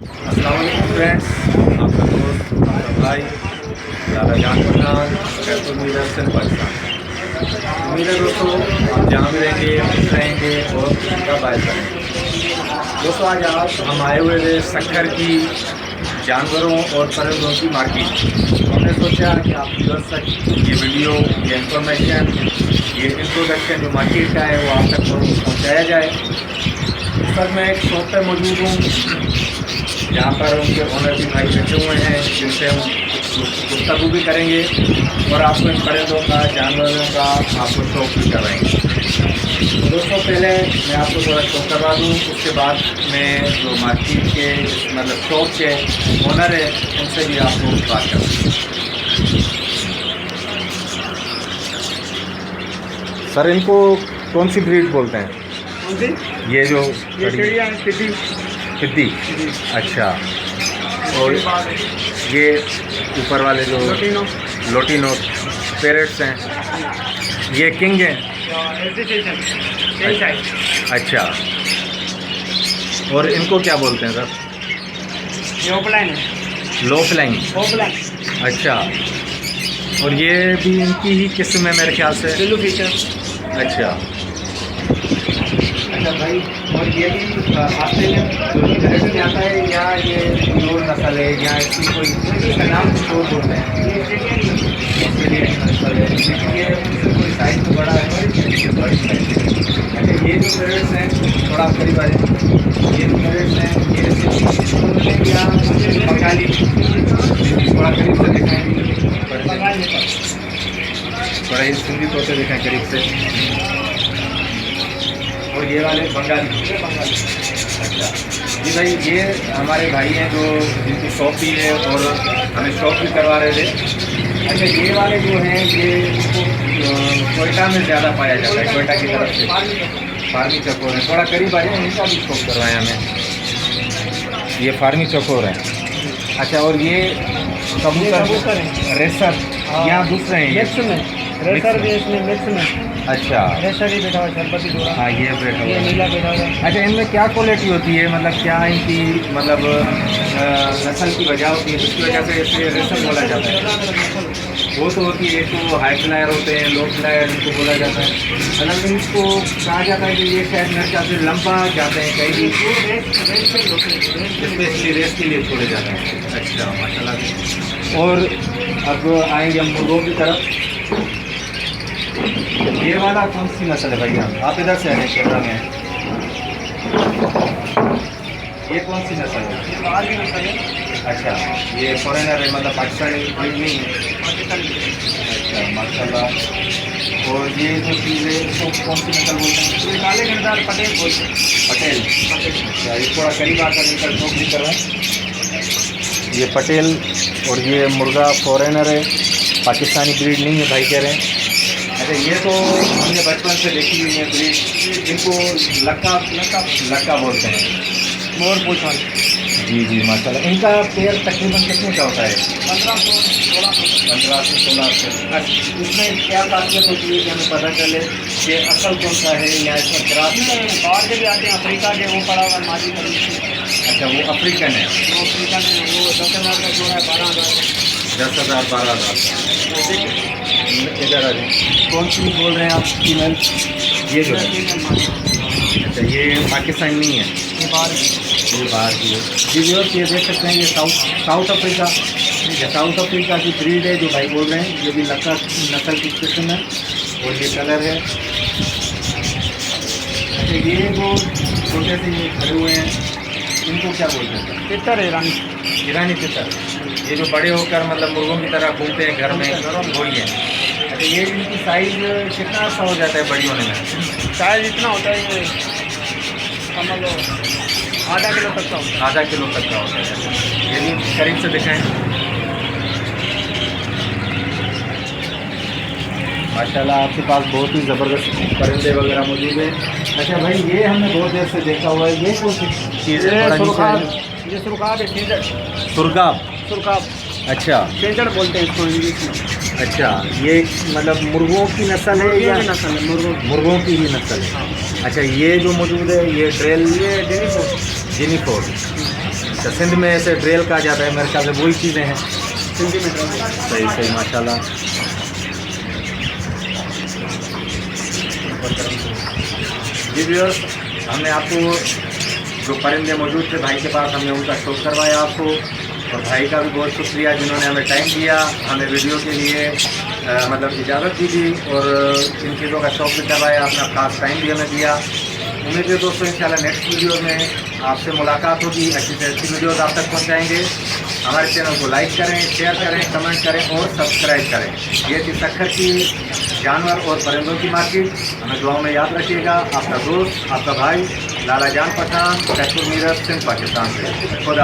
अस्सलाम वालेकुम फ्रेंड्स, आपका दोस्त आपका भाई लाला जान पठान बैतुल मीरसन पाकिस्तान। उम्मीद है दोस्तों आप जहाँ भी रहेंगे खुश रहेंगे और उनका बायस रहेंगे। दोस्तों आज हम आए हुए थे शक्कर की जानवरों और परिंदों की मार्केट। तो हमने सोचा कि आप व्यूअर्स तक ये वीडियो, ये इंफॉर्मेशन, ये इंट्रोडक्शन जो मार्केट का है वो आप तक पहुँचाया जाए। सर मैं एक शॉप पर मौजूद हूँ यहाँ पर उनके ओनर भी भाई बैठे हुए हैं जिनसे हम गुफ्तगू भी करेंगे और आपको इन परिंदों का, जानवरों का आपको शौक भी करवाएंगे। तो दोस्तों पहले मैं आपको थोड़ा शौक करवा दूँ, उसके बाद मैं जो मार्केट के मतलब शॉप के ओनर है उनसे भी आपको बात करूँ। सर इनको कौन सी ब्रीड बोलते हैं? ये जो सिद्धि। अच्छा, और ये ऊपर वाले जो लोटिनो पेरेट्स हैं ये किंग हैं। अच्छा, और इनको क्या बोलते हैं सर? लो फ्लाइंग। अच्छा, और ये भी इनकी ही किस्म है मेरे ख्याल से। अच्छा अच्छा भाई, और ये भी ऑस्ट्रेलियन में आता है या ये प्योर नस्ल है या इसकी कोई नाम प्योर बोलते हैं? ऑस्ट्रेलियन नस्ल है लेकिन ये उससे कोई साइज तो बड़ा है। अच्छा, ये जो पेरेट्स हैं थोड़ा करीब आ जाए, ये जो पेरेट्स हैं ये या बंगाली, थोड़ा करीब से दिखाएँ, थोड़ा ही सिंधी तौर से दिखाएँ करीब से। और ये वाले बंगाली। अच्छा जी भाई, ये हमारे भाई हैं जो जिनकी शॉप भी है और हमें शॉप भी करवा रहे थे। अच्छा, ये वाले जो हैं ये कोयटा में ज़्यादा पाया जाता है, कोयटा की तरफ से फार्मी चकोर है। थोड़ा करीब आए, इनका भी शॉप करवाएं हमें। ये फार्मी चकोर है। अच्छा, और ये कबूतर रेसर या दूसरे हैं? रेसर भी इसमें मिक्स में। अच्छा, रेसर ही बैठा हुआ शरबती जोड़ा। हाँ ये बैठा हुआ ये है। नीला बैठा हुआ है। अच्छा, इनमें क्या क्वालिटी होती है, मतलब क्या इनकी मतलब नस्ल की वजह होती है जिसकी वजह से इसे रेसर बोला जाता है? वो तो होती है, तो हाई फ्लायर होते हैं, लो फ्लायर इनको बोला जाता है। मतलब इनको कहा जाता है कि ये शायद मेरे ख्याल से लंबा जाते हैं कहीं भी, स्पेशली रेस के लिए छोड़े जाते हैं। अच्छा माशाल्लाह। और अब आएंगे हम मुर्गों की तरफ। ये वाला कौन सी नस्ल है भैया? आप इधर से आए कैमरा में। ये कौन सी नस्ल है? ये बाहर की नस्ल है। अच्छा, ये फॉरेनर है, मतलब पाकिस्तानी ब्रीड नहीं है? अच्छा माशाल्लाह। और ये जो चीज़ है इसको कौन सी नस्ल बोलते हैं? ये काले गिरदार पटेल बोलते हैं। पटेल। अच्छा, ये थोड़ा करीब आकर इनका शौक भी करवाएं। ये पटेल, और ये मुर्गा फॉरेनर है, पाकिस्तानी ब्रीड नहीं है भाई कह रहे हैं। अच्छा, ये तो हमने बचपन से देखी हुई है ब्रीड, इनको लक्का बोलते हैं, मोर पूछ वाली। जी जी माशाल्लाह। इनका पेयर तकरीबन कितने का होता है? 1500-1600। 15 से 16 से। अच्छा, इसमें क्या खासियत होती है कि हमें पता चले कि असल कौन सा है या इसमें क्रॉस? बाहर के भी आते हैं, अफ्रीका के, वो पड़ा हुआ माली का। अच्छा, वो अफ्रीकन है। वो अफ्रीका में वो 10,000 का जोड़ा है, 12,000। 10,000 12,000। इधर आ जाए। कौन सी बोल रहे हैं आप? फीमेल ये जो है? अच्छा, ये पाकिस्तान नहीं है, ये बाहर ये बाहर की है। जी व्यूअर्स, ये देख सकते हैं ये साउथ अफ्रीका, ये साउथ अफ्रीका की ब्रीड है जो भाई बोल रहे हैं। ये भी लक्का नस्ल की किस्म है और ये कलर है। अच्छा, ये जो छोटे से ये खड़े हुए हैं इनको क्या बोलते हैं? तितर है, ईरानी तितर। ये जो बड़े होकर मतलब मुर्गों की तरह घूमते हैं घर में, वही है। अच्छा, ये इनकी साइज़ कितना सा हो जाता है बड़ी होने में? साइज इतना होता है, ये समझ लो आधा किलो तक का होता है। आधा किलो तक का होता है। ये भी करीब से दिखाएं। माशाल्लाह, आपके पास बहुत ही ज़बरदस्त परिंदे वगैरह मौजूद है। अच्छा भाई, ये हमने बहुत देर से देखा हुआ है, ये कौन सी चीज़ है? ये सुरखाब है, सीजर। सुरखाब। अच्छा सीजर बोलते हैं इसको इंग्लिश में। अच्छा, ये मतलब मुर्गों की नस्ल है या नस्ल है? मुर्गों की ही नस्ल है। अच्छा, ये जो मौजूद है ये ड्रेल, ये जेनिफोर। जेनिफोर। अच्छा, सिंध में ऐसे ड्रेल कहा जाता है, मेरे ख्याल से वही चीज़ें हैं। सेंटीमीटर। सही सही, माशाल्लाह। जी व्यूअर्स, हमने आपको जो परिंदे मौजूद थे भाई के पास, हमने उनका शो करवाया आपको, और भाई का भी बहुत शुक्रिया जिन्होंने हमें टाइम दिया, हमें वीडियो के लिए मतलब इजाज़त दी थी, और इन चीज़ों का शौक भी करवाया, अपना खास टाइम भी हमें दिया। उम्मीद है दोस्तों इंशाल्लाह नेक्स्ट वीडियो में आपसे मुलाकात होगी, अच्छी से अच्छी वीडियोज़ आप तक पहुँचाएँगे। हमारे चैनल को लाइक करें, शेयर करें, कमेंट करें और सब्सक्राइब करें। ये थी सक्खर की जानवर और परिंदों की मार्केट। हमें दुआओं में याद रखिएगा। आपका दोस्त, आपका भाई लाला जान पठान, कैथुर मीरर, सिंध, पाकिस्तान से। खुदा